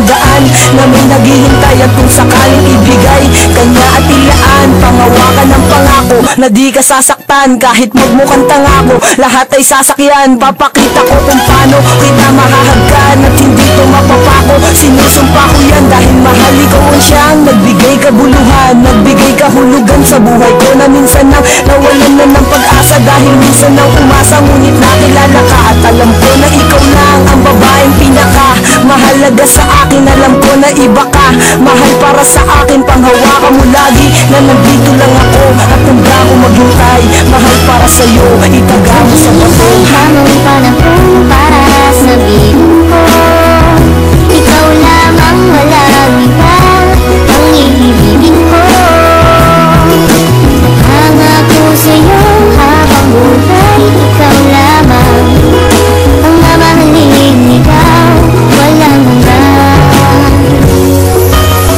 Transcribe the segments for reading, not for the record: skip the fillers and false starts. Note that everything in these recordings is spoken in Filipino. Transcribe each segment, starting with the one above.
daan na may naghihintay at kung sakaling ibigay kanya at ilaan. Pangawakan ng pangako na di ka sasaktan kahit magmukhang tangako. Lahat ay sasakyan, papakita ko kung paano kita mahahagkan at hindi to mapapako. Sinusumpa ko yan dahil mahal ikaw ang siyang nagbigay kabuluhan, nagbigay kahulugan sa buhay ko na minsan nang nawalan na ng pag-asa dahil minsan nang umasa. Ngunit nakilala ka at alam ko na ikaw lang ang babaeng pinaka mahalaga sa akin. Alam ko na iba ka, mahal para sa akin. Panghawakan mo lagi na nandito lang ako at handa ko maghintay. Mahal para sa'yo, itaga mo sa bato. Hamong panahon para sabihin ko, ikaw lamang, walang iba ang iibigin ko. Hangako sa'yo habang buhay, ikaw lamang ang mamahalin, ikaw walang hanggan.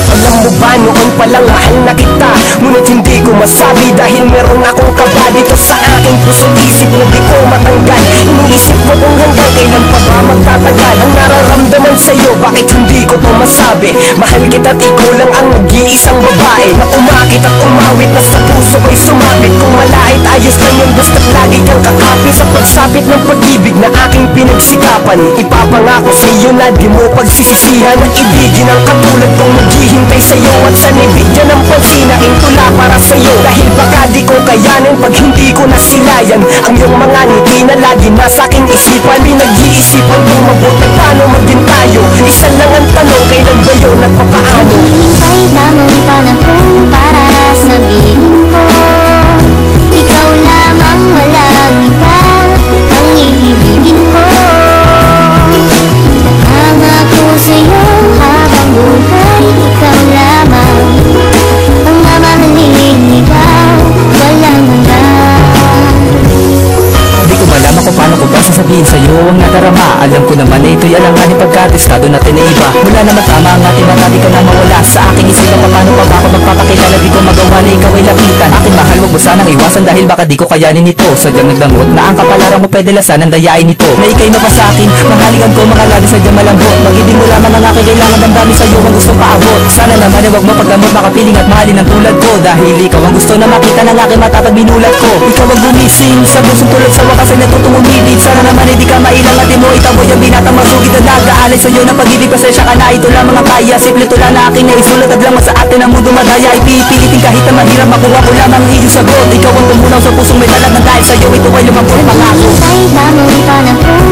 Alam mo ba noon palang mahal na kita, ngunit hindi ko masabi dahil meron akong kaba dito sa aking puso't isip na di ko matanggal. Iniisip ko kung hanggang kailan pa ba magtatagal ang nararamdaman sa'yo, bakit hindi ko to masabi. Mahal kita't ikaw lang ang nag-iisang babae na umakit at umawit na sa puso ko'y sumapit. Kung malait ayos lang yung basta't lagi kang kakapit sa pagsapit ng pag-ibig na aking pinagsikapan. Ipapangako sa'yo na di mo pagsisisihan ang ibigin ang katulad kong naghihintay sa'yo at sanibigyan ng pansin aking tula para sa'yo. Dahil baka di ko kayanin pag hindi ko nasilayan ang iyong mga ngiti na lagi nasa aking isipan. Pinag-iisipan kung mabuti paano maging tayo. Isa lang ang tanong, kailan ba yun at papaano? Hintay lamang panahon para sabihin ko, ikaw lamang, walang iba ang iibigin ko. Hangako sa'yo habang buhay, ikaw lamang ang mamahalin, ikaw walang hanggan. Di ko malaman kung paano ko ba sasabihin sa'yo ang nadarama. Alam ko naman na ito'y alanganin pagkatestado natin na iba. Mula naman tama ang ating mata, di ka na mawala sa aking isipan. Paano pa ba ako magpapakilala, di ko magawa na ikaw ay lapitan. Aking mahal, wag mo sanang iwasan dahil baka di ko kayanin ito. Sadyang nagdangot na ang kapalaran mo, pwede lasan ang dayain nito. Na ika'y mapasakin, mahaligan ko mga lagi sadyang malambot. Mag-ibig mo lamang ang aking kailangan, ang dami sa'yo ang gustong paabot. Sana naman ay wag mo pagdamot, makapiling at mahalin ang tulad ko. Dahil ikaw ang gusto na makita ng aking mata pag binulat ko. Ikaw ang gumising sa pusong tulad sa wakas ay natutong umibig. Sana naman ay di ka mailang at di mo itaboy ang binatang masugid na nag-aalay sa'yo ng pag-ibig. Pasensya ka na, ito lang mga kaya. Simple tula na aking naisulat at lamang sa atin ang mundo madaya. Ipipilitin kahit na mahirap, makuha ko lamang ang iyong sagot. Ikaw ang tumunaw sa pusong may talag na dahil sa'yo ito ay lumang pangako. Hintay lamang panahon